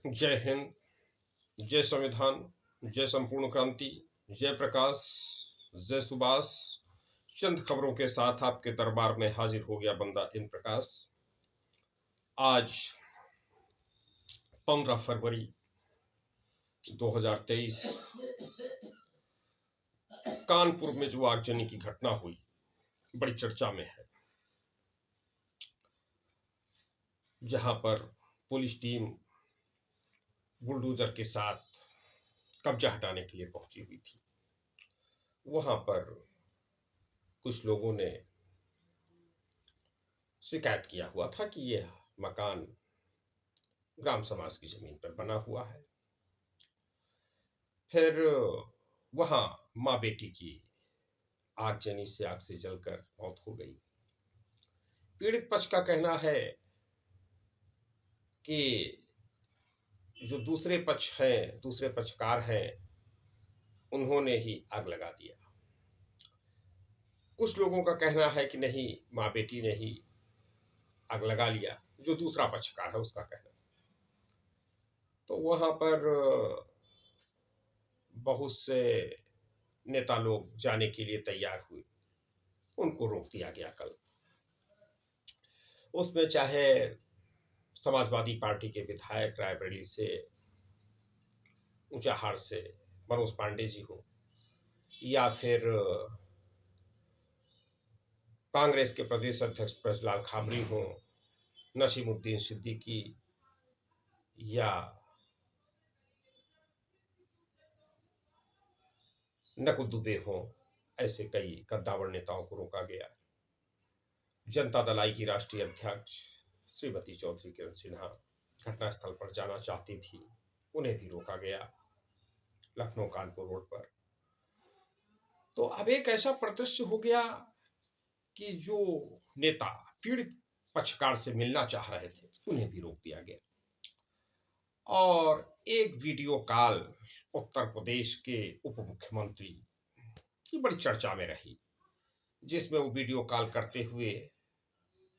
जय हिंद, जय संविधान, जय संपूर्ण क्रांति, जय प्रकाश, जय सुभाष। चंद खबरों के साथ आपके दरबार में हाजिर हो गया बंदा इन प्रकाश। आज 15 फरवरी 2023 कानपुर में जो आगजनी की घटना हुई बड़ी चर्चा में है, जहां पर पुलिस टीम बुलडोजर के साथ कब्जा हटाने के लिए पहुंची हुई थी। वहां पर कुछ लोगों ने शिकायत किया हुआ था कि यह मकान ग्राम समाज की जमीन पर बना हुआ है। फिर वहां माँ बेटी की आगजनी से आग से जलकर मौत हो गई। पीड़ित पक्ष का कहना है कि जो दूसरे पक्षकार हैं, उन्होंने ही आग लगा दिया। कुछ लोगों का कहना है कि नहीं, माँ बेटी ने ही आग लगा लिया, जो दूसरा पक्षकार है उसका कहना। तो वहां पर बहुत से नेता लोग जाने के लिए तैयार हुए, उनको रोक दिया गया। कल उसमें चाहे समाजवादी पार्टी के विधायक रायबरेली से, ऊंचाहार से मनोज पांडे जी हो, या फिर कांग्रेस के प्रदेश अध्यक्ष ब्रजलाल खाबरी हो, नसीमुद्दीन सिद्दीकी, या नकुल दुबे हो, ऐसे कई कद्दावर नेताओं को रोका गया। जनता दल आई की राष्ट्रीय अध्यक्ष श्रीमती चौधरी किरण सिन्हा घटनास्थल पर जाना चाहती थी, उन्हें भी रोका गया लखनऊ कानपुर रोड पर। तो अब एक ऐसा परिदृश्य हो गया कि जो नेता पीड़ित पक्षकार से मिलना चाह रहे थे, उन्हें भी रोक दिया गया। और एक वीडियो कॉल उत्तर प्रदेश के उप मुख्यमंत्री की बड़ी चर्चा में रही, जिसमें वो वीडियो कॉल करते हुए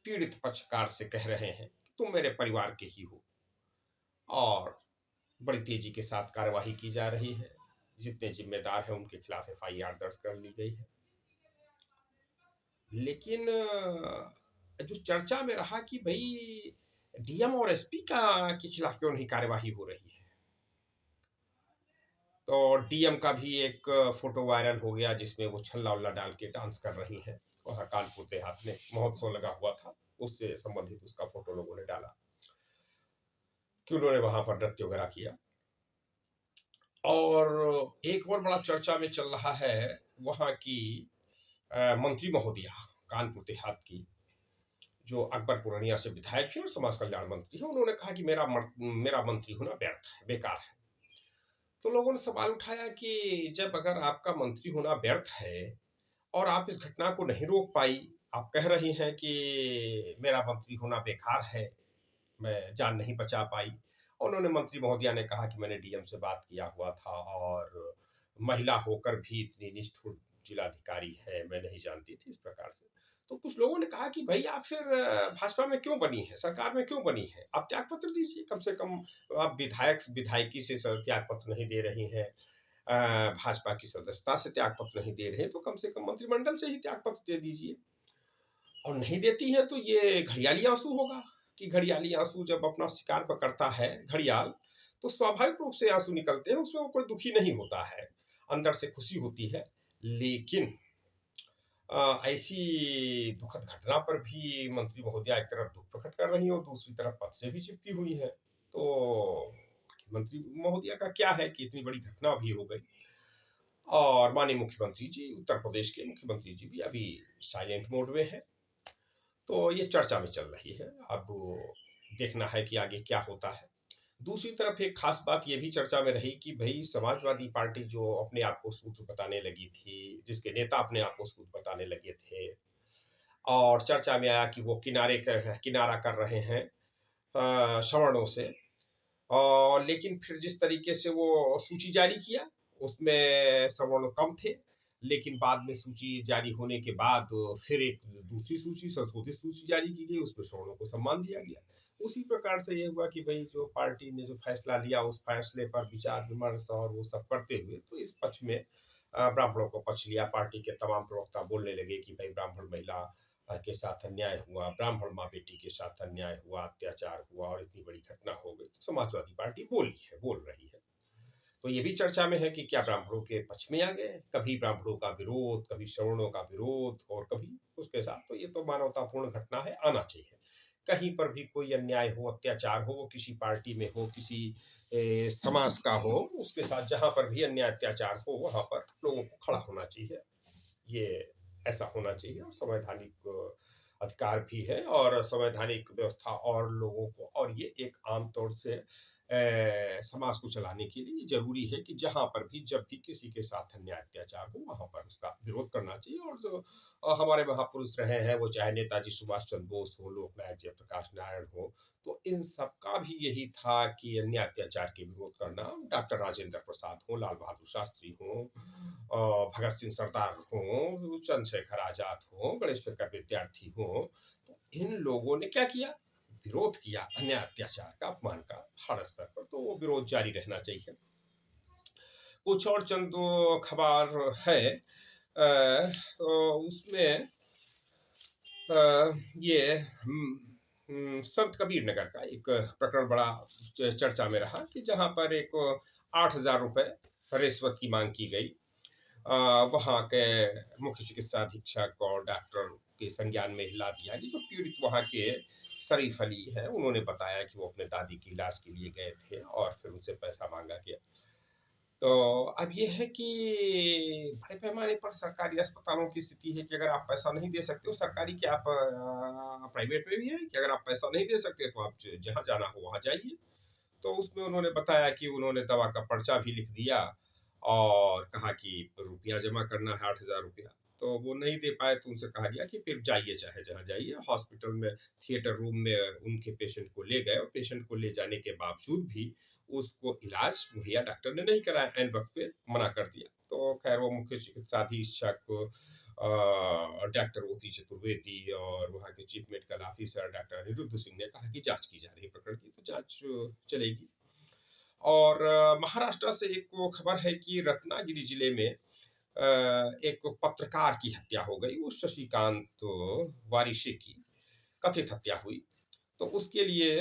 पीड़ित पक्षकार से कह रहे हैं कि तुम मेरे परिवार के ही हो, और बड़ी तेजी के साथ कार्यवाही की जा रही है। जितने जिम्मेदार हैं उनके खिलाफ एफआईआर दर्ज कर ली गई है। लेकिन जो चर्चा में रहा कि भाई डीएम और एसपी के खिलाफ क्यों नहीं कार्यवाही हो रही है। तो डीएम का भी एक फोटो वायरल हो गया, जिसमें वो छल्ला उल्ला डाल के डांस कर रही हैं। वहाँ कानपुर देहात में महोत्सव लगा हुआ था, उससे संबंधित उसका फोटो लोगों ने डाला कि उन्होंने वहां पर नृत्य वगैरह किया। और एक और बड़ा चर्चा में चल रहा है वहां की मंत्री महोदया कानपुर देहात की, जो अकबर पुरानिया से विधायक है और समाज कल्याण मंत्री है। उन्होंने कहा कि मेरा मंत्री होना व्यर्थ है, बेकार है। तो लोगों ने सवाल उठाया कि जब अगर आपका मंत्री होना व्यर्थ है और आप इस घटना को नहीं रोक पाई, आप कह रही हैं कि मेरा मंत्री होना बेकार है, मैं जान नहीं बचा पाई। उन्होंने मंत्री महोदया ने कहा कि मैंने डीएम से बात किया हुआ था, और महिला होकर भी इतनी निष्ठुर जिलाधिकारी है, मैं नहीं जानती थी, इस प्रकार से। तो कुछ लोगों ने कहा कि भाई आप फिर भाजपा में क्यों बनी है, सरकार में क्यों बनी है, आप त्याग पत्र दीजिए कम से कम। आप विधायकी से त्याग पत्र नहीं दे रही हैं, भाजपा की सदस्यता से त्याग पत्र नहीं दे रहे, तो कम से कम मंत्रिमंडल से ही त्याग पत्र दे दीजिए। और नहीं देती है तो ये घड़ियाली आंसू होगा कि घड़ियाली आंसू जब अपना शिकार पकड़ता है घड़ियाल, तो स्वाभाविक रूप से आंसू निकलते हैं, उसमें वो कोई दुखी नहीं होता है, अंदर से खुशी होती है। लेकिन ऐसी दुखद घटना पर भी मंत्री महोदया एक तरफ दुख प्रकट कर रही है और दूसरी तरफ पद से भी चिपकी हुई है। तो मंत्री महोदया का क्या है कि इतनी बड़ी घटना भी हो गई, और माननीय मुख्यमंत्री जी, उत्तर प्रदेश के मुख्यमंत्री जी भी अभी साइलेंट मोड में है। तो ये चर्चा में चल रही है, अब देखना है कि आगे क्या होता है। दूसरी तरफ एक खास बात ये भी चर्चा में रही कि भाई समाजवादी पार्टी जो अपने आप को सूत्र बताने लगी थी, जिसके नेता अपने आप को सूत्र बताने लगे थे, और चर्चा में आया कि वो किनारा कर रहे हैं सवर्णों से। और लेकिन फिर जिस तरीके से वो सूची जारी किया, उसमें सवर्ण कम थे, लेकिन बाद में सूची जारी होने के बाद फिर एक दूसरी सूची, संशोधित सूची जारी की गई, उसमें सवर्णों को सम्मान दिया गया। उसी प्रकार से ये हुआ कि भाई जो पार्टी ने जो फैसला लिया उस फैसले पर विचार विमर्श और वो सब करते हुए तो इस पक्ष में ब्राह्मणों को पक्ष लिया। पार्टी के तमाम प्रवक्ता बोलने लगे कि भाई ब्राह्मण महिला के साथ अन्याय हुआ, ब्राह्मण माँ बेटी के साथ अन्याय हुआ, अत्याचार हुआ और इतनी बड़ी घटना हो गई। तो समाजवादी पार्टी बोल रही है। तो ये भी चर्चा में है कि क्या ब्राह्मणों के पक्ष में आ गए, कभी ब्राह्मणों का विरोध, कभी सवर्णों का विरोध और कभी उसके साथ। तो ये तो मानवतापूर्ण घटना है, आना चाहिए। कहीं पर भी कोई अन्याय हो, अत्याचार हो, वो किसी पार्टी में हो, किसी समाज का हो, उसके साथ जहां पर भी अन्याय अत्याचार हो वहां पर लोगों को खड़ा होना चाहिए। ये ऐसा होना चाहिए और संवैधानिक अधिकार भी है और संवैधानिक व्यवस्था और लोगों को, और ये एक आमतौर से समाज को चलाने के लिए जरूरी है कि जहां पर भी जब भी किसी के साथ अन्याय अत्याचार हो वहां पर उसका विरोध करना चाहिए। और जो हमारे महापुरुष रहे हैं, वो चाहे नेताजी सुभाष चंद्र बोस हो, लोकनायक जयप्रकाश नारायण हो, तो इन सबका भी यही था कि अन्याय अत्याचार के विरोध करना। डॉक्टर राजेंद्र प्रसाद हो, लाल बहादुर शास्त्री हो, भगत सिंह सरदार हो, चंद्रशेखर आजाद हो, गणेश चंद्र विद्यार्थी हो, तो इन लोगों ने क्या किया, विरोध किया अन्याय अत्याचार का, अपमान का हर स्तर पर। तो वो विरोध जारी रहना चाहिए। कुछ और चंद खबर है तो उसमें ये संत कबीर नगर का एक प्रकरण बड़ा चर्चा में रहा कि जहां पर एक 8,000 रुपए रिश्वत की मांग की गई। वहाँ के मुख्य चिकित्सा अधीक्षक और डॉक्टर के संज्ञान में ला दिया कि जो पीड़ित वहाँ के शरीफ अली है, उन्होंने बताया कि वो अपने दादी की इलाज के लिए गए थे और फिर उनसे पैसा मांगा गया। तो अब ये है कि बड़े पैमाने पर सरकारी अस्पतालों की स्थिति है कि अगर आप पैसा नहीं दे सकते हो, सरकारी क्या आप प्राइवेट में भी है कि अगर आप पैसा नहीं दे सकते तो आप जहाँ जाना हो वहाँ जाइए। तो उसमें उन्होंने बताया कि उन्होंने दवा का पर्चा भी लिख दिया और कहा कि रुपया जमा करना है 8,000 रुपया। तो वो नहीं दे पाए तो उनसे कहा गया कि फिर जाइए, चाहे जहाँ जाइए। हॉस्पिटल में थिएटर रूम में उनके पेशेंट को ले गए और पेशेंट को ले जाने के बावजूद भी उसको इलाज मुहैया डॉक्टर ने नहीं कराया, एन वक्त पे मना कर दिया। तो खैर वो मुख्य चिकित्सा अधीक्षक डॉक्टर ओपी चतुर्वेदी और वहाँ के chief medical officer doctor Aniruddh Singh ने कहा कि जांच की जा रही है प्रकरण की, तो जांच चलेगी। और महाराष्ट्र से एक वो खबर है कि रत्नागिरी जिले में एक पत्रकार की हत्या हो गई। वो शशिकांत वारिशे की कथित हत्या हुई। तो उसके लिए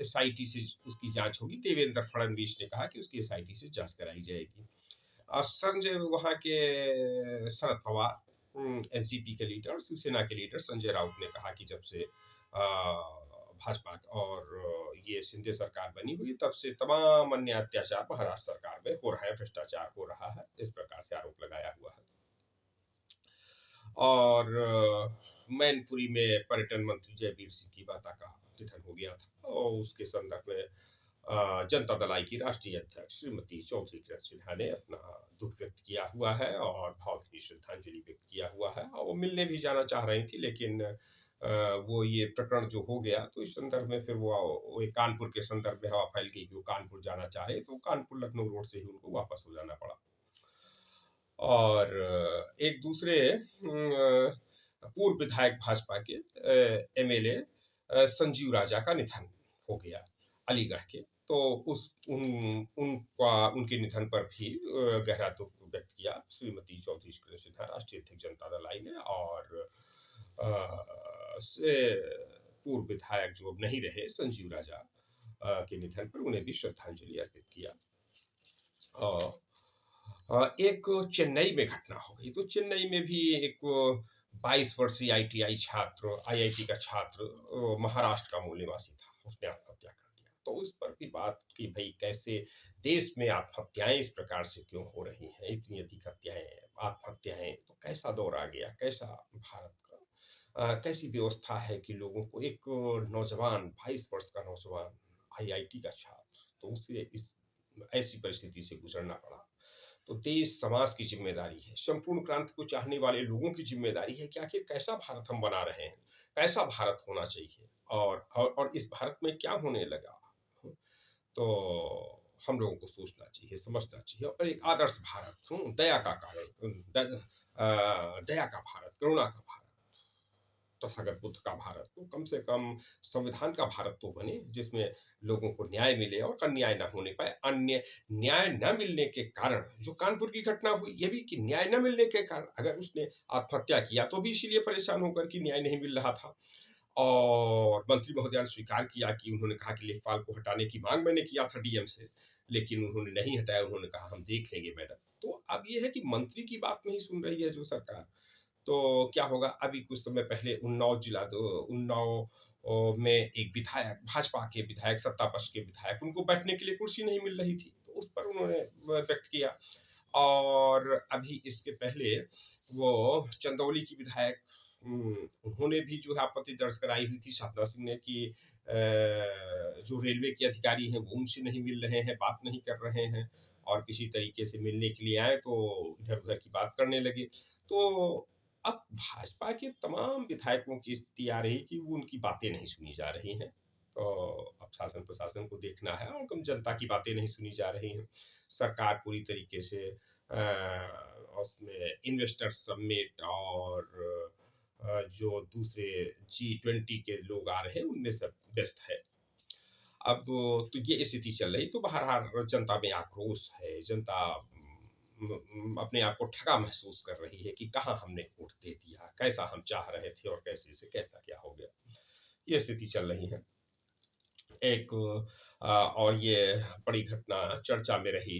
एसआईटी से उसकी जांच होगी। देवेंद्र फडणवीस ने कहा कि उसकी एसआईटी से जांच कराई जाएगी। संजय वहाँ के शरद पवार एनसीपी के लीडर, शिवसेना के लीडर संजय राउत ने कहा कि जब से भाजपा और ये शिंदे सरकार बनी हुई तब से तमाम अन्य अत्याचार महाराष्ट्र सरकार में हो रहा है, भ्रष्टाचार हो रहा है, इस प्रकार से आरोप लगाया हुआ है। और मैनपुरी में पर्यटन मंत्री जयवीर सिंह की माता का निधन हो गया था और उसके संदर्भ में जनता दल आई की राष्ट्रीय अध्यक्ष श्रीमती चौधरी किरण सिन्हा ने अपना दुख व्यक्त किया हुआ है और भावभीनी श्रद्धांजलि व्यक्त किया हुआ है। और वो मिलने भी जाना चाह रही थी, लेकिन वो ये प्रकरण जो हो गया तो इस संदर्भ में फिर वो एक कानपुर के संदर्भ में हवा फैल गई कि वो कानपुर जाना चाहे, तो कानपुर लखनऊ रोड से ही उनको वापस हो जाना पड़ा। और एक दूसरे पूर्व विधायक भाजपा के एमएलए संजीव राजा का निधन हो गया अलीगढ़ के। तो उनके निधन पर भी गहरा दुख व्यक्त किया श्रीमती चौधरी किरण सिन्हा, राष्ट्रीय अध्यक्ष जनता दल आई ने। और से पूर्व विधायक जो अब नहीं रहे संजीव राजा के निधन पर उन्हें भी श्रद्धांजलि अर्पित किया। एक चेन्नई में घटना हो गई। तो चेन्नई में भी एक 22 वर्षीय आईटीआई छात्र, आईआईटी का छात्र महाराष्ट्र का मूल निवासी था, उसने आत्महत्या कर लिया। तो उस पर भी बात की भाई कैसे देश में आत्महत्याएं इस प्रकार से क्यों हो रही हैं, इतनी अधिक हत्याएं, आत्महत्याएं, तो कैसा दौर आ गया, कैसा भारत का कैसी व्यवस्था है कि लोगों को, एक नौजवान 22 वर्ष का नौजवान आईआईटी का छात्र, तो उसे इस ऐसी परिस्थिति से गुजरना पड़ा। तो देश समाज की जिम्मेदारी है, संपूर्ण क्रांति को चाहने वाले लोगों की जिम्मेदारी है कि आखिर कैसा भारत हम बना रहे हैं, कैसा भारत होना चाहिए और इस भारत में क्या होने लगा। तो हम लोगों को सोचना चाहिए, समझना चाहिए और एक आदर्श भारत, दया का कारण, दया का भारत, करुणा का भारत, तथागत बुद्ध का भारत, तो कम से कम संविधान का भारत तो बने जिसमें लोगों को न्याय मिले और अन्याय ना होने पाए। अन्य न्याय न मिलने के कारण जो कानपुर की घटना हुई, ये भी कि न्याय न मिलने के कारण अगर उसने आत्महत्या किया तो भी इसीलिए परेशान होकर कि न्याय नहीं मिल रहा था। और मंत्री महोदया ने स्वीकार किया कि उन्होंने कहा कि लेखपाल को हटाने की मांग मैंने किया था डीएम से, लेकिन उन्होंने नहीं हटाया। उन्होंने कहा हम देख लेंगे मैडम। तो अब ये है कि मंत्री की बात नहीं सुन रही है जो सरकार, तो क्या होगा। अभी कुछ समय पहले उन्नाव में एक विधायक, भाजपा के विधायक, सत्ता पक्ष के विधायक, उनको बैठने के लिए कुर्सी नहीं मिल रही थी, तो उस पर उन्होंने व्यक्त किया। और अभी इसके पहले वो चंदौली की विधायक, उन्होंने भी जो है आपत्ति दर्ज कराई हुई थी साधना सिंह ने कि जो रेलवे के अधिकारी हैं वो उनसे नहीं मिल रहे हैं, बात नहीं कर रहे हैं, और किसी तरीके से मिलने के लिए आए तो इधर उधर की बात करने लगे। तो अब भाजपा के तमाम विधायकों की स्थिति आ रही कि वो उनकी बातें नहीं सुनी जा रही हैं। तो अब शासन प्रशासन को देखना है, और कम जनता की बातें नहीं सुनी जा रही हैं। सरकार पूरी तरीके से उसमें इन्वेस्टर समिट और जो दूसरे G20 के लोग आ रहे हैं उनमें सब व्यस्त है। अब तो ये स्थिति चल रही, तो बहरहाल जनता में आक्रोश है। जनता अपने आप को ठगा महसूस कर रही है कि कहाँ हमने वोट दे दिया, कैसा हम चाह रहे थे और कैसे से कैसा क्या हो गया। ये स्थिति चल रही है। एक और ये बड़ी घटना चर्चा में रही,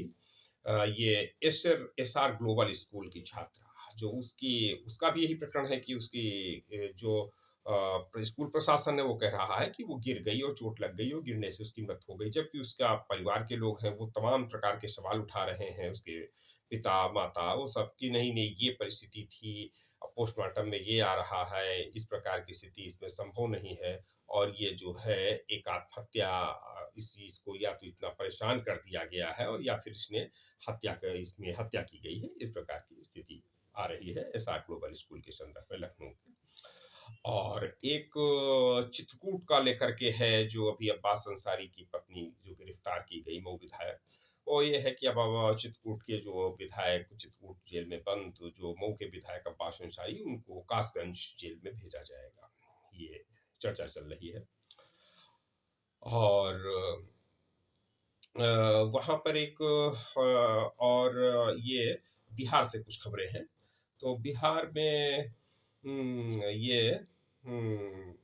ये एसआर ग्लोबल स्कूल की छात्रा, जो उसका भी यही प्रकरण है कि उसकी जो स्कूल प्रशासन है वो कह रहा है कि वो गिर गई और चोट लग गई और गिरने से उसकी मृत्यु हो गई, जबकि उसका परिवार के लोग हैं वो तमाम प्रकार के सवाल उठा रहे हैं। उसके पिता माता वो सब की नहीं नहीं ये परिस्थिति थी, पोस्टमार्टम में ये आ रहा है, इस प्रकार की स्थिति इसमें संभव नहीं है, और ये जो है एक आत्महत्या, इस चीज को या तो इतना परेशान कर दिया गया है और या फिर इसमें हत्या की गई है। इस प्रकार की स्थिति आ रही है एसआर ग्लोबल स्कूल के संदर्भ में लखनऊ के। और एक चित्रकूट का लेकर के है, जो अभी अब्बास अंसारी की पत्नी जो गिरफ्तार की गई मऊ विधायक, वो ये है कि अब चित्रकूट के जो विधायक चित्रकूट जेल में बंद जो मऊ के विधायक अब्बास अंसारी, उनको कासगंज जेल में भेजा जाएगा, ये चर्चा चल रही है। और वहाँ पर एक और ये बिहार से कुछ खबरें हैं। तो बिहार में ये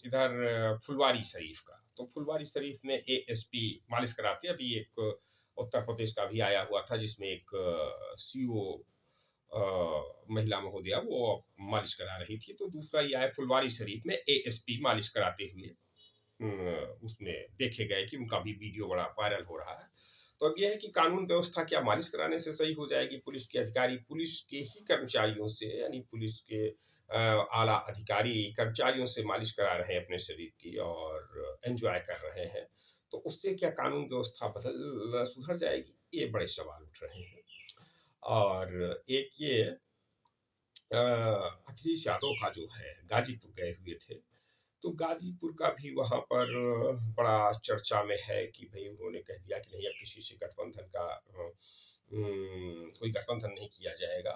इधर फुलवारी शरीफ का, तो फुलवारी शरीफ में एएसपी मालिश कराते हैं। अभी एक उत्तर प्रदेश का भी आया हुआ था जिसमें एक सीओ महिला महोदया वो मालिश करा रही थी। तो दूसरा ये आया फुलवारी शरीफ में एएसपी मालिश कराते हुए उसमें देखे गए कि उनका भी वीडियो बड़ा वायरल हो रहा है। तो अब ये है कि कानून व्यवस्था क्या मालिश कराने से सही हो जाएगी? पुलिस के अधिकारी पुलिस के ही कर्मचारियों से, यानी पुलिस के आला अधिकारी कर्मचारियों से मालिश करा रहे हैं अपने शरीर की और एंजॉय कर रहे हैं, तो उससे क्या कानून व्यवस्था सुधर जाएगी? ये बड़े सवाल उठ रहे हैं। और एक ये अखिलेश यादव का जो है गाजीपुर गए हुए थे, तो गाजीपुर का भी वहाँ पर बड़ा चर्चा में है कि भई उन्होंने कह दिया कि नहीं अब किसी से गठबंधन का कोई गठबंधन नहीं किया जाएगा।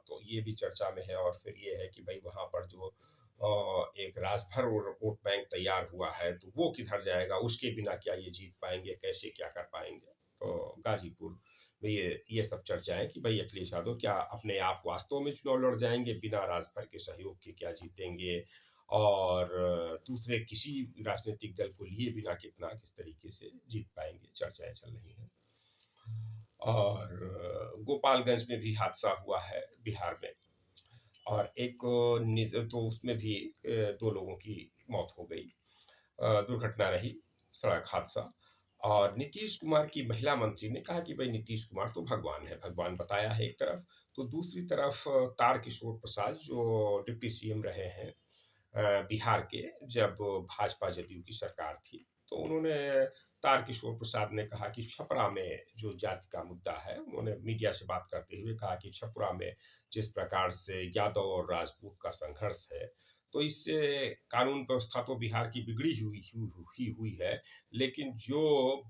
तो ये भी चर्चा में है। और फिर ये है कि भई वहाँ पर जो एक राजभर वोट बैंक तैयार हुआ है तो वो किधर जाएगा, उसके बिना क्या ये जीत पाएंगे, कैसे क्या कर पाएंगे। तो गाजीपुर में ये सब चर्चाएं कि भाई अखिलेश यादव क्या अपने आप वास्तव में चुनाव लड़ जाएंगे, बिना राजभर के सहयोग के क्या जीतेंगे, और दूसरे किसी राजनीतिक दल को लिए बिना किस तरीके से जीत पाएंगे, चर्चाएं चल रही हैं। और गोपालगंज में भी हादसा हुआ है बिहार में, और एक तो उसमें भी 2 लोगों की मौत हो गई, दुर्घटना रही, सड़क हादसा। और नीतीश कुमार की महिला मंत्री ने कहा कि भाई नीतीश कुमार तो भगवान है, भगवान बताया है एक तरफ, तो दूसरी तरफ तारकिशोर प्रसाद जो डिप्टी सीएम रहे हैं बिहार के, जब भाजपा जदयू की सरकार थी, तो उन्होंने तारकिशोर प्रसाद ने कहा कि छपरा में जो जाति का मुद्दा है, उन्होंने मीडिया से बात करते हुए कहा कि छपरा में जिस प्रकार से यादव और राजपूत का संघर्ष है, तो इससे कानून व्यवस्था तो बिहार की बिगड़ी हुई है। लेकिन जो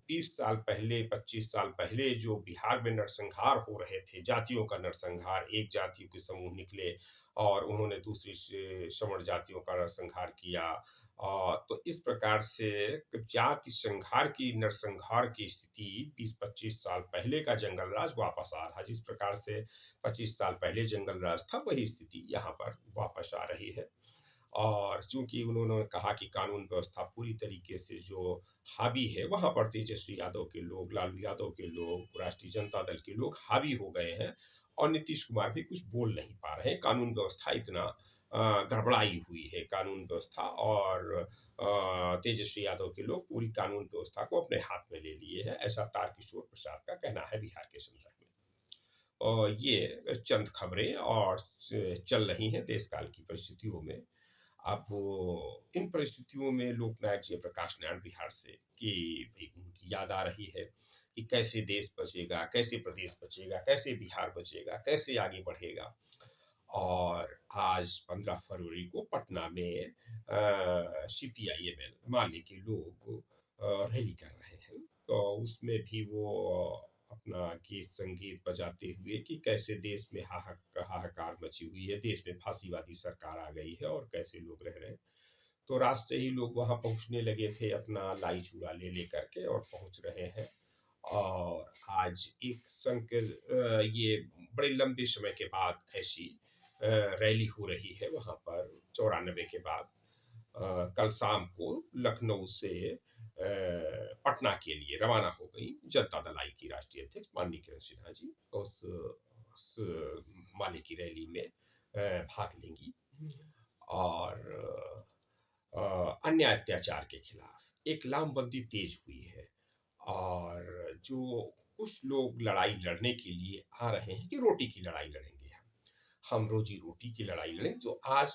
20 साल पहले, 25 साल पहले जो बिहार में नरसंहार हो रहे थे, जातियों का नरसंहार, एक जाति के समूह निकले और उन्होंने दूसरी सवर्ण जातियों का नरसंहार किया। तो इस प्रकार से जाति संहार की, नरसंहार की स्थिति 20-25 साल पहले का जंगल राज वापस आ रहा है। जिस प्रकार से 25 साल पहले जंगल राज था, वही स्थिति यहाँ पर वापस आ रही है। और चूंकि उन्होंने कहा कि कानून व्यवस्था पूरी तरीके से जो हावी है, वहां पर तेजस्वी यादव के लोग, लालू यादव के लोग, राष्ट्रीय जनता दल के लोग हावी हो गए हैं और नीतीश कुमार भी कुछ बोल नहीं पा रहे हैं। कानून व्यवस्था इतना गड़बड़ाई हुई है, कानून व्यवस्था, और तेजस्वी यादव के लोग पूरी कानून व्यवस्था को अपने हाथ में ले लिए हैं, ऐसा तारकिशोर प्रसाद का कहना है बिहार के संदर्भ में। और ये चंद खबरें और चल रही हैं देश काल की परिस्थितियों में। अब इन परिस्थितियों में लोकनायक जयप्रकाश नारायण बिहार से कि भाई उनकी याद आ रही है कि कैसे देश बचेगा, कैसे प्रदेश बचेगा, कैसे बिहार बचेगा, कैसे आगे बढ़ेगा। और आज 15 फरवरी को पटना में CPI-ML माले के लोग रैली कर रहे हैं। तो उसमें भी वो अपना गीत संगीत बजाते हुए कि कैसे देश में हाहाकार मची हुई है, देश में फांसीवादी सरकार आ गई है और कैसे लोग रह रहे हैं। तो रात से ही लोग वहां पहुंचने लगे थे, अपना लाई चूड़ा ले लेकर के, और पहुंच रहे हैं। और आज एक संघ ये बड़े लंबे समय के बाद ऐसी रैली हो रही है वहां पर, 94 के बाद। कल शाम को लखनऊ से पटना के लिए रवाना हो गई जनता दल आई की राष्ट्रीय अध्यक्ष माननीय किरण सिन्हा जी। उस माले की रैली में भाग लेंगी और अन्याय अत्याचार के खिलाफ एक लामबंदी तेज हुई है। और जो कुछ लोग लड़ाई लड़ने के लिए आ रहे हैं कि रोटी की लड़ाई लड़ेंगे, हम रोजी रोटी की लड़ाई लड़ें, जो आज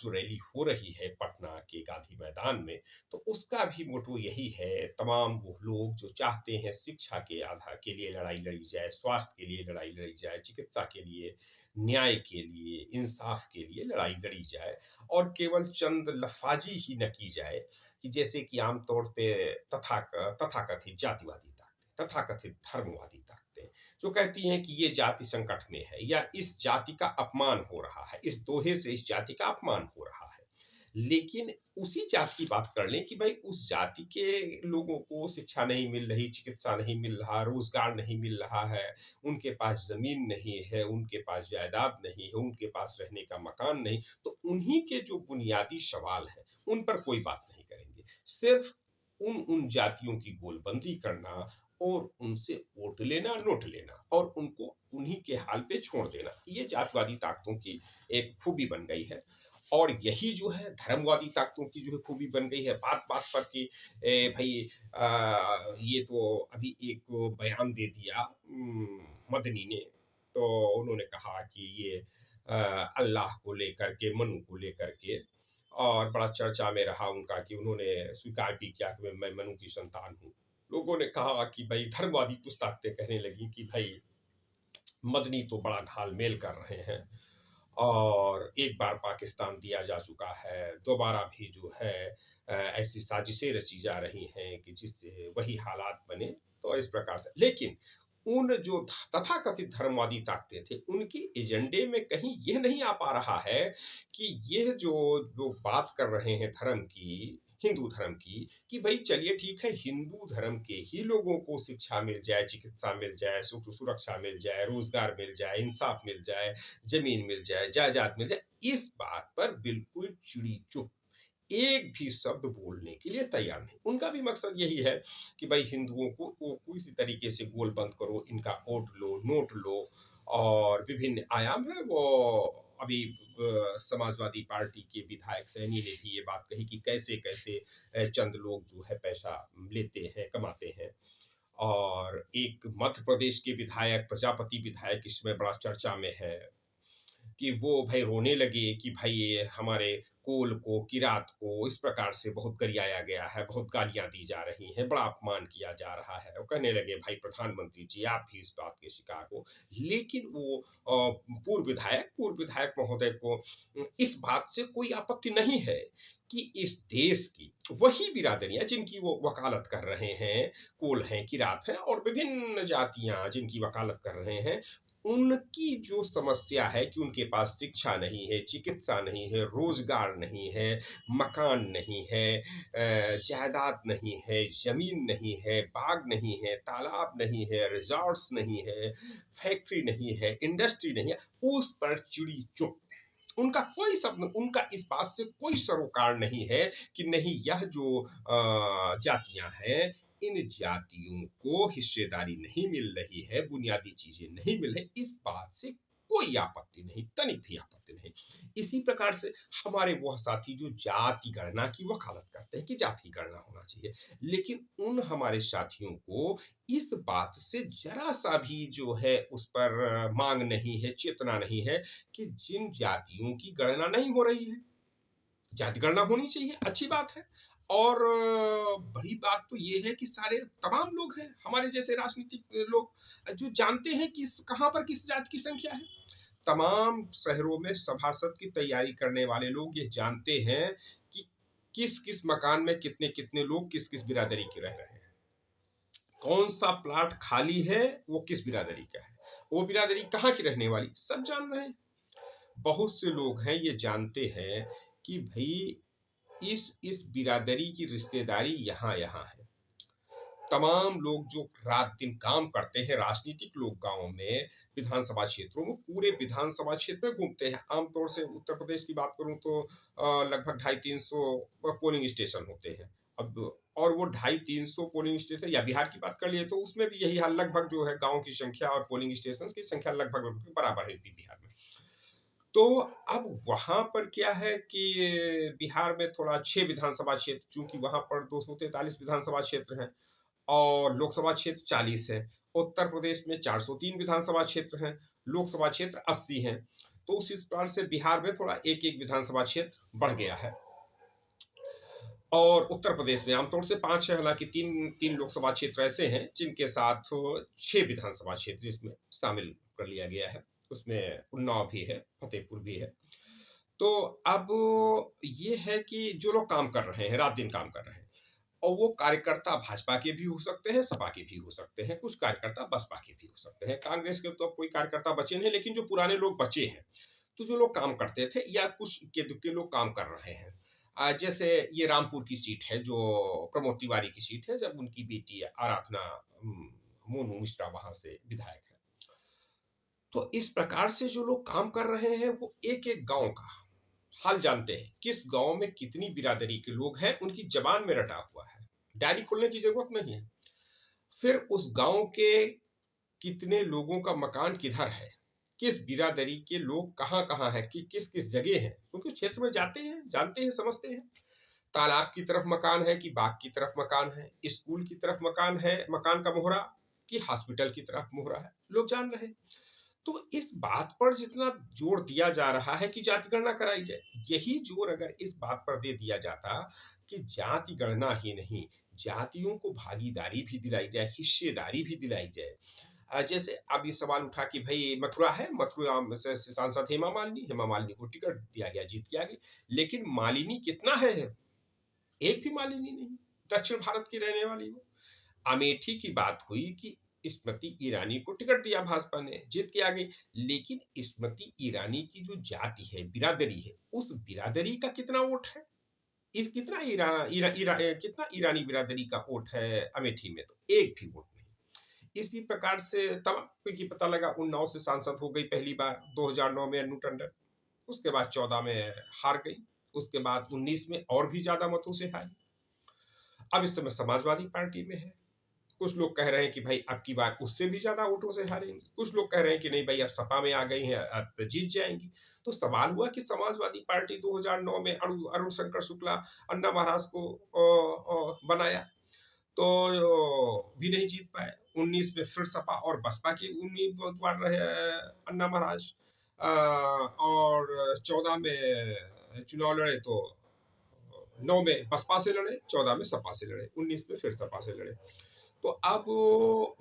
जो रैली हो रही है पटना के गांधी मैदान में, तो उसका भी मोटो यही है। तमाम वो लोग जो चाहते हैं शिक्षा के आधार के लिए लड़ाई लड़ी जाए, स्वास्थ्य के लिए लड़ाई लड़ी जाए, चिकित्सा के लिए, न्याय के लिए, इंसाफ के लिए लड़ाई लड़ी जाए, और केवल चंद लफाजी ही न की जाए कि जैसे कि आमतौर पे तथाकथित जातिवादी ताकतें, तथाकथित धर्मवादी ताकतें जो कहती हैं कि ये जाति संकट में है या इस जाति का अपमान हो रहा है, इस दोहे से इस जाति का अपमान हो रहा है। लेकिन उसी जाति की बात कर लें कि भाई उस जाति के लोगों को शिक्षा नहीं मिल रही, चिकित्सा नहीं मिल रहा, रोजगार नहीं मिल रहा है, उनके पास जमीन नहीं है, उनके पास जायदाद नहीं है, उनके पास रहने का मकान नहीं, तो उन्हीं के जो बुनियादी सवाल हैं उन पर कोई बात नहीं करेंगे। सिर्फ उन जातियों की गोलबंदी करना और उनसे वोट लेना, नोट लेना और उनको उन्हीं के हाल पे छोड़ देना, ये जातिवादी ताकतों की एक खूबी बन गई है। और यही जो है धर्मवादी ताकतों की जो है खूबी बन गई है, बात बात पर कि भाई ये तो अभी एक बयान दे दिया मदनी ने, तो उन्होंने कहा कि ये अल्लाह को लेकर के, मनु को लेकर के, और बड़ा चर्चा में रहा उनका कि उन्होंने स्वीकार भी किया कि मैं मनु की संतान हूँ। लोगों ने कहा कि भाई, धर्मवादी कुछ ताकतें कहने लगी कि भाई मदनी तो बड़ा घालमेल कर रहे हैं, और एक बार पाकिस्तान दिया जा चुका है, दोबारा भी जो है ऐसी साजिशें रची जा रही हैं कि जिससे वही हालात बने। तो इस प्रकार से, लेकिन उन जो तथाकथित धर्मवादी ताकतें थे, उनकी एजेंडे में कहीं यह नहीं आ पा रहा है कि यह जो लोग बात कर रहे हैं धर्म की, हिंदू धर्म की, कि भाई चलिए ठीक है, हिंदू धर्म के ही लोगों को शिक्षा मिल जाए, चिकित्सा मिल जाए, सुरक्षा मिल जाए, रोजगार मिल जाए, इंसाफ मिल जाए, जमीन मिल जाए, जायदाद मिल जाए, इस बात पर बिल्कुल चिड़ी चुप, एक भी शब्द बोलने के लिए तैयार नहीं। उनका भी मकसद यही है कि भाई हिंदुओं को किसी तरीके से गोलबंद करो, इनका वोट लो, नोट लो, और विभिन्न आयाम है वो। अभी समाजवादी पार्टी के विधायक सैनी ने भी ये बात कही कि कैसे कैसे चंद लोग जो है पैसा लेते हैं, कमाते हैं। और एक मध्य प्रदेश के विधायक, प्रजापति विधायक, इसमें बड़ा चर्चा में है कि वो भाई रोने लगे कि भाई ये हमारे कोल को, किरात को इस प्रकार से बहुत गरियाया गया है, बहुत गालियाँ दी जा रही हैं, बड़ा अपमान किया जा रहा है और कहने लगे भाई प्रधानमंत्री जी आप भी इस बात के शिकार हो। लेकिन वो पूर्व विधायक महोदय को इस बात से कोई आपत्ति नहीं है कि इस देश की वही बिरादरियाँ जिनकी वो वकालत कर रहे हैं, कोल हैं, किरात हैं और विभिन्न जातियाँ जिनकी वकालत कर रहे हैं, उनकी जो समस्या है कि उनके पास शिक्षा नहीं है, चिकित्सा नहीं है, रोजगार नहीं है, मकान नहीं है, जायदाद नहीं है, जमीन नहीं है, बाग नहीं है, तालाब नहीं है, रिजॉर्ट्स नहीं है, फैक्ट्री नहीं है, इंडस्ट्री नहीं है, उस पर चिड़ी चुप। उनका कोई सब, उनका इस बात से कोई सरोकार नहीं है कि नहीं यह जो जातियां हैं, इन जातियों को हिस्सेदारी नहीं मिल रही है, बुनियादी चीजें नहीं मिल रही, इस बात से कोई आपत्ति नहीं, तनिक भी आपत्ति नहीं। इसी प्रकार से हमारे वह साथी जो जाति गणना की वकालत करते हैं कि जाति गणना होना चाहिए, लेकिन उन हमारे साथियों को इस बात से जरा सा भी जो है उस पर मांग नहीं है, चेतना नहीं है कि जिन जातियों की गणना नहीं हो रही है, जाति गणना होनी चाहिए, अच्छी बात है। और बड़ी बात तो ये है कि सारे तमाम लोग हैं हमारे जैसे राजनीतिक लोग जो जानते हैं कि कहाँ पर किस जाति की संख्या है। तमाम शहरों में सभासद की तैयारी करने वाले लोग ये जानते हैं कि किस किस मकान में कितने कितने लोग किस किस बिरादरी के रह रहे हैं, कौन सा प्लाट खाली है वो किस बिरादरी का है, वो बिरादरी कहाँ की रहने वाली, सब जान रहे हैं। बहुत से लोग हैं ये जानते हैं कि भाई इस बिरादरी की रिश्तेदारी यहाँ यहाँ है। तमाम लोग जो रात दिन काम करते हैं, राजनीतिक लोग गांव में, विधानसभा क्षेत्रों में, पूरे विधानसभा क्षेत्र में घूमते हैं। आमतौर से उत्तर प्रदेश की बात करूं तो लगभग 250-300 पोलिंग स्टेशन होते हैं। अब और वो 250-300 पोलिंग स्टेशन, या बिहार की बात कर लिए तो उसमें भी यही हाल, लगभग जो है गांव की संख्या और पोलिंग स्टेशन की संख्या लगभग बराबर है बिहार में। तो अब वहां पर क्या है कि बिहार में थोड़ा 6 विधानसभा क्षेत्र, चूंकि वहां पर 243 विधानसभा क्षेत्र हैं और लोकसभा क्षेत्र 40 है। उत्तर प्रदेश में 403 विधानसभा क्षेत्र हैं, लोकसभा क्षेत्र 80 हैं। तो उस प्रकार से बिहार में थोड़ा एक एक विधानसभा क्षेत्र बढ़ गया है। और उत्तर प्रदेश में आमतौर से 5 है, हालांकि तीन तीन लोकसभा क्षेत्र ऐसे हैं जिनके साथ 6 विधानसभा क्षेत्र इसमें शामिल कर लिया गया है। उसमें उन्नाव भी है, फतेहपुर भी है। तो अब ये है कि जो लोग काम कर रहे हैं, रात दिन काम कर रहे हैं, और वो कार्यकर्ता भाजपा के भी हो सकते हैं, सपा के भी हो सकते हैं, कुछ कार्यकर्ता बसपा के भी हो सकते हैं। कांग्रेस के तो अब कोई कार्यकर्ता बचे नहीं, लेकिन जो पुराने लोग बचे हैं, तो जो लोग काम करते थे या कुछ के लोग काम कर रहे हैं। जैसे ये रामपुर की सीट है, जो प्रमोद तिवारी की सीट है, जब उनकी बेटी आराधना मोनू मिश्रा वहां से विधायक है। तो इस प्रकार से जो लोग काम कर रहे हैं वो एक एक गांव का हाल जानते हैं, किस गांव में कितनी बिरादरी के लोग हैं उनकी जबान में रटा हुआ है, डायरी खोलने की जरूरत नहीं है। फिर उस गांव के कितने लोगों का मकान किधर है, किस बिरादरी के लोग कहाँ कहाँ है, कि किस किस जगह है, क्योंकि क्षेत्र में जाते हैं, जानते हैं, समझते हैं। तालाब की तरफ मकान है कि बाग की तरफ मकान है, स्कूल की तरफ मकान है, मकान का मोहरा, कि हॉस्पिटल की तरफ मोहरा है, लोग जान रहे हैं। तो इस बात पर जितना जोर दिया जा रहा है कि जाति गणना कराई जाए, यही जोर अगर इस बात पर दे दिया जाता कि जाति गणना ही नहीं, जातियों को भागीदारी भी दिलाई जाए, हिस्सेदारी भी दिलाई जाए। जैसे अब ये सवाल उठा कि भाई मथुरा है, मथुरा से सांसद हेमा मालिनी को टिकट दिया गया, जीत के आ गई, लेकिन मालिनी कितना है, एक भी मालिनी नहीं, दक्षिण भारत की रहने वाली वो। अमेठी की बात हुई कि स्मृति ईरानी को टिकट दिया भाजपा ने, जीत के आ गई, लेकिन स्मृति ईरानी की जो जाति है, बिरादरी है, उस बिरादरी का कितना वोट है, इस कितना कितना ईरानी बिरादरी का वोट है अमेठी में, तो एक भी वोट नहीं। इसी प्रकार से तब की पता लगा, उन्नाव से सांसद हो गई पहली बार 2009 में अन्नू टंडन, उसके बाद 14 में हार गई, उसके बाद 19 में और भी ज्यादा मतों से हारी। अब इस समय समाजवादी पार्टी में है। कुछ लोग कह रहे हैं कि भाई अब की बार उससे भी ज्यादा वोटों से हारेंगी, कुछ लोग कह रहे हैं कि नहीं भाई अब सपा में आ गई हैं, अब जीत जाएंगी। तो सवाल हुआ कि समाजवादी पार्टी 2009 में अरुण शंकर शुक्ला अन्ना महाराज को बनाया, तो भी नहीं जीत पाए। 19 में फिर सपा और बसपा की उम्मीदवार रहे अन्ना महाराज, और 14 में चुनाव लड़े तो 9 में बसपा से लड़े, 14 में सपा से लड़े, 19 में फिर सपा से लड़े। तो अब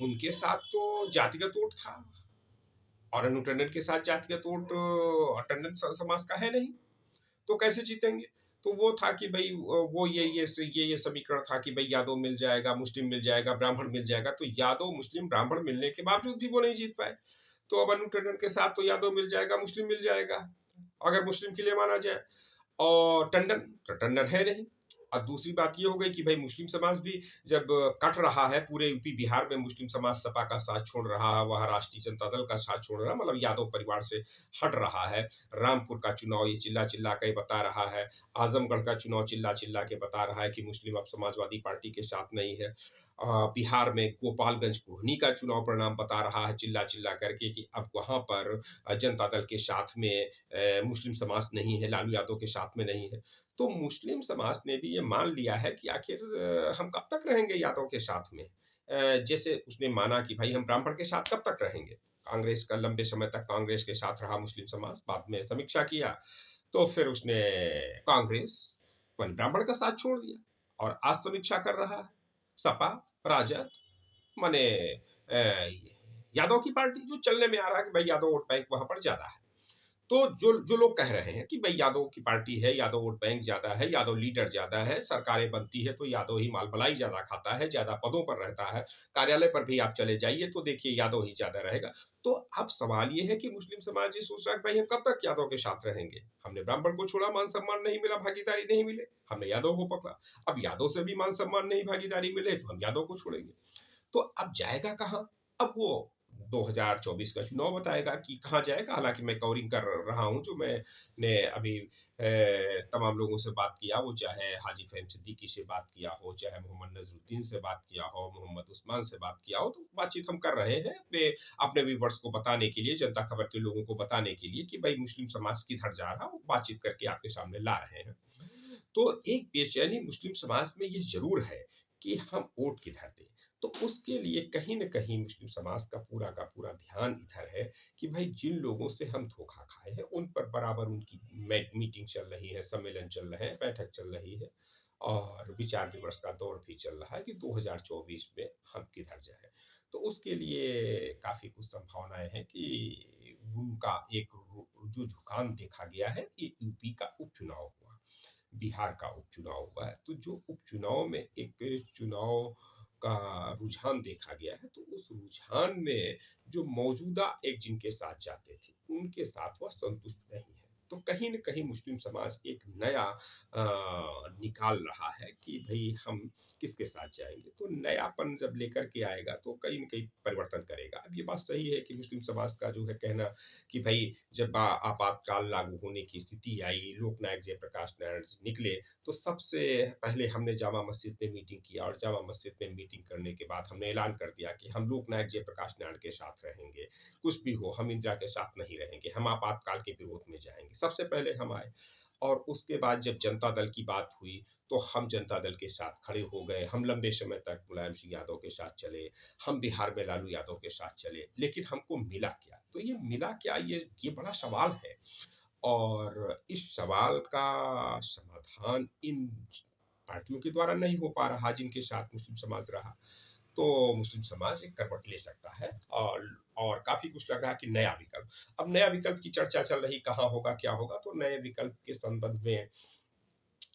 उनके साथ तो जातिगत वोट था और अनु टंडन के साथ जातिगत वोट टंडन समाज का है नहीं, तो कैसे जीतेंगे? तो वो था कि भाई वो ये समीकरण था कि भाई यादव मिल जाएगा, मुस्लिम मिल जाएगा, ब्राह्मण मिल जाएगा। तो यादव मुस्लिम ब्राह्मण मिलने के बावजूद भी वो नहीं जीत पाए। तो अब अनु टंडन के साथ तो यादव मिल जाएगा, मुस्लिम मिल जाएगा, अगर मुस्लिम के लिए माना जाए। और टंडन है नहीं। और दूसरी बात ये हो गई कि भाई मुस्लिम समाज भी जब कट रहा है, पूरे यूपी बिहार में मुस्लिम समाज सपा का साथ छोड़ रहा है, वह राष्ट्रीय जनता दल का साथ छोड़ रहा है, मतलब यादव परिवार से हट रहा है। रामपुर का चुनाव ये चिल्ला चिल्ला के बता रहा है, आजमगढ़ का चुनाव चिल्ला चिल्ला के बता रहा है कि मुस्लिम अब समाजवादी पार्टी के साथ नहीं है। बिहार में गोपालगंज कुहनी का चुनाव परिणाम बता रहा है चिल्ला चिल्ला करके कि अब वहां पर जनता दल के साथ में मुस्लिम समाज नहीं है, लालू यादव के साथ में नहीं है। तो मुस्लिम समाज ने भी ये मान लिया है कि आखिर हम कब तक रहेंगे यादव के साथ में। जैसे उसने माना कि भाई हम ब्राह्मण के साथ कब तक रहेंगे। कांग्रेस का लंबे समय तक कांग्रेस के साथ रहा मुस्लिम समाज, बाद में समीक्षा किया तो फिर उसने कांग्रेस ब्राह्मण का साथ छोड़ दिया और आज समीक्षा कर रहा है सपा राजद, माने यादव की पार्टी, जो चलने में आ रहा है कि भाई यादव वोट बैंक वहां पर ज्यादा है। तो जो जो लोग कह रहे हैं कि भाई यादव की पार्टी है, यादव वोट बैंक ज्यादा है, यादव लीडर ज्यादा है, सरकारें बनती है तो यादव ही माल मलाई ज्यादा खाता है, ज्यादा पदों पर रहता है, कार्यालय पर भी आप चले जाइए तो देखिए यादव ही ज्यादा रहेगा। तो अब सवाल ये है कि मुस्लिम समाज ये सोच रहा है कि भाई हम कब तक यादव के साथ रहेंगे। हमने ब्राह्मण को छोड़ा, मान सम्मान नहीं मिला, भागीदारी नहीं मिले, हमने यादव को पकड़ा। अब यादव से भी मान सम्मान नहीं, भागीदारी मिले तो हम यादव को छोड़ेंगे। तो अब जाएगा कहाँ? अब वो 2024 का चुनाव बताएगा कि कहाँ जाएगा। हालांकि मैं कवरिंग कर रहा हूँ, जो मैंने अभी तमाम लोगों से बात किया, वो चाहे हाजी फहीम सिद्दीकी से बात किया हो, चाहे मोहम्मद नजरुद्दीन से बात किया हो, मोहम्मद उस्मान से बात किया हो, तो बातचीत हम कर रहे हैं अपने व्यूवर्स को बताने के लिए, जनता खबर के लोगों को बताने के लिए कि भाई मुस्लिम समाज किधर जा रहा है, वो बातचीत करके आपके सामने ला रहे हैं। तो एक बेचैनी मुस्लिम समाज में ये जरूर है कि हम वोट किधर दें। तो उसके लिए कहीं न कहीं मुस्लिम समाज का पूरा ध्यान इधर है कि भाई जिन लोगों से हम धोखा खाए हैं, उन पर बराबर उनकी मीटिंग चल रही है, सम्मेलन चल रहे हैं, बैठक चल रही है और विचार विमर्श का दौर भी चल रहा है कि 2024 में हम किधर जाएँ। तो उसके लिए काफ़ी कुछ संभावनाएँ हैं कि उनका एक जो झुकाव देखा गया है कि यूपी का उपचुनाव हुआ, बिहार का उपचुनाव हुआ है। तो जो उपचुनाव में एक चुनाव का रुझान देखा गया है, तो उस रुझान में जो मौजूदा एक जिनके साथ जाते थे, उनके साथ वह संतुष्ट नहीं है। तो कहीं न कहीं मुस्लिम समाज एक नया निकाल रहा है कि भई हम किसके साथ जाएँगे। तो नयापन जब लेकर के आएगा तो कहीं न कहीं परिवर्तन करेगा। अब ये बात सही है कि मुस्लिम समाज का जो है कहना कि भई जब आपातकाल लागू होने की स्थिति आई, लोकनायक जयप्रकाश नारायण जी निकले, तो सबसे पहले हमने जामा मस्जिद में मीटिंग किया और जामा मस्जिद में मीटिंग करने के बाद हमने ऐलान कर दिया कि हम लोकनायक जयप्रकाश नारायण के साथ रहेंगे। कुछ भी हो, हम इंदिरा के साथ नहीं रहेंगे, हम आपातकाल के विरोध में जाएँगे। सबसे पहले हम आए और उसके बाद जब जनता दल की बात हुई, तो हम जनता दल के साथ खड़े हो गए। हम लंबे समय तक मुलायम सिंह यादव के साथ चले, हम बिहार में लालू यादव के साथ चले, लेकिन हमको मिला क्या? तो ये मिला क्या, ये बड़ा सवाल है और इस सवाल का समाधान इन पार्टियों के द्वारा नहीं हो पा रहा जिनके साथ मुस्लिम समाज रहा। तो मुस्लिम समाज एक करवट ले सकता है और काफ़ी कुछ लग रहा है कि नया विकल्प। अब नया विकल्प की चर्चा चल रही, कहाँ होगा, क्या होगा? तो नए विकल्प के संबंध में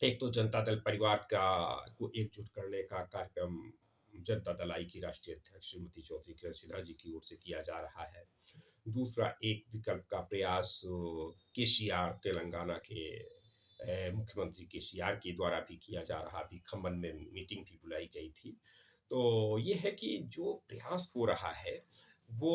एक तो जनता दल परिवार को एकजुट करने का कार्यक्रम जनता दल आई की राष्ट्रीय अध्यक्ष श्रीमती चौधरी किरण सिन्हा जी की ओर से किया जा रहा है। दूसरा एक विकल्प का प्रयास केसीआर तेलंगाना के मुख्यमंत्री केसीआर के द्वारा भी किया जा रहा। अभी खम्मन में मीटिंग भी बुलाई गई थी। तो ये है कि जो प्रयास हो रहा है वो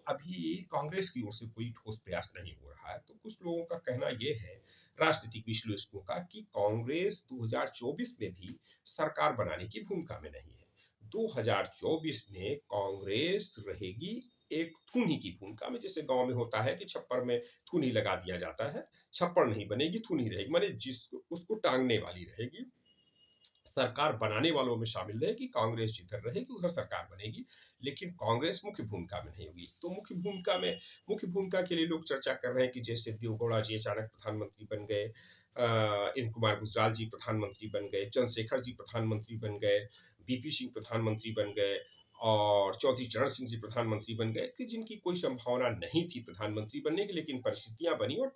अभी कांग्रेस की ओर से कोई ठोस प्रयास नहीं हो रहा है। तो कुछ लोगों का कहना ये है, राजनीतिक विश्लेषकों का, कि कांग्रेस 2024 में भी सरकार बनाने की भूमिका में नहीं है। 2024 में कांग्रेस रहेगी एक थूनी की भूमिका में, जैसे गांव में होता है कि छप्पर में थूनी लगा दिया जाता है, छप्पर नहीं बनेगी, थूनी रहेगी, माने जिसको उसको टांगने वाली रहेगी। सरकार बनाने वालों में शामिल रहेगी, कांग्रेस जिधर रहेगी उधर सरकार बनेगी, लेकिन कांग्रेस मुख्य भूमिका में नहीं होगी। तो मुख्य भूमिका के लिए लोग चर्चा कर रहे हैं कि जैसे देवेगौड़ा जी अचानक प्रधानमंत्री बन गए, इंद्र कुमार गुजराल जी प्रधानमंत्री बन गए, चंद्रशेखर जी प्रधानमंत्री बन गए, वीपी सिंह प्रधानमंत्री बन गए और चौधरी चरण सिंह जी प्रधानमंत्री बन गए, कि जिनकी कोई संभावना नहीं थी प्रधानमंत्री बनने की, लेकिन परिस्थितियां बनी और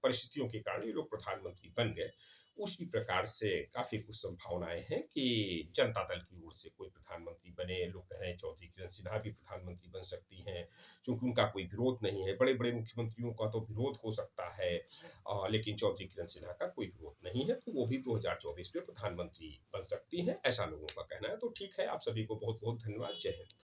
परिस्थितियों के कारण ये लोग प्रधानमंत्री बन गए। उसी प्रकार से काफ़ी कुछ संभावनाएँ हैं कि जनता दल की ओर से कोई प्रधानमंत्री बने। लोग कह रहे हैं चौधरी किरण सिन्हा भी प्रधानमंत्री बन सकती हैं, चूँकि उनका कोई विरोध नहीं है। बड़े-बड़े मुख्यमंत्रियों का तो विरोध हो सकता है, लेकिन चौधरी किरण सिन्हा का कोई विरोध नहीं है, तो वो भी 2024 में प्रधानमंत्री बन सकती हैं, ऐसा लोगों का कहना है। तो ठीक है, आप सभी को बहुत-बहुत धन्यवाद। जय हिंद।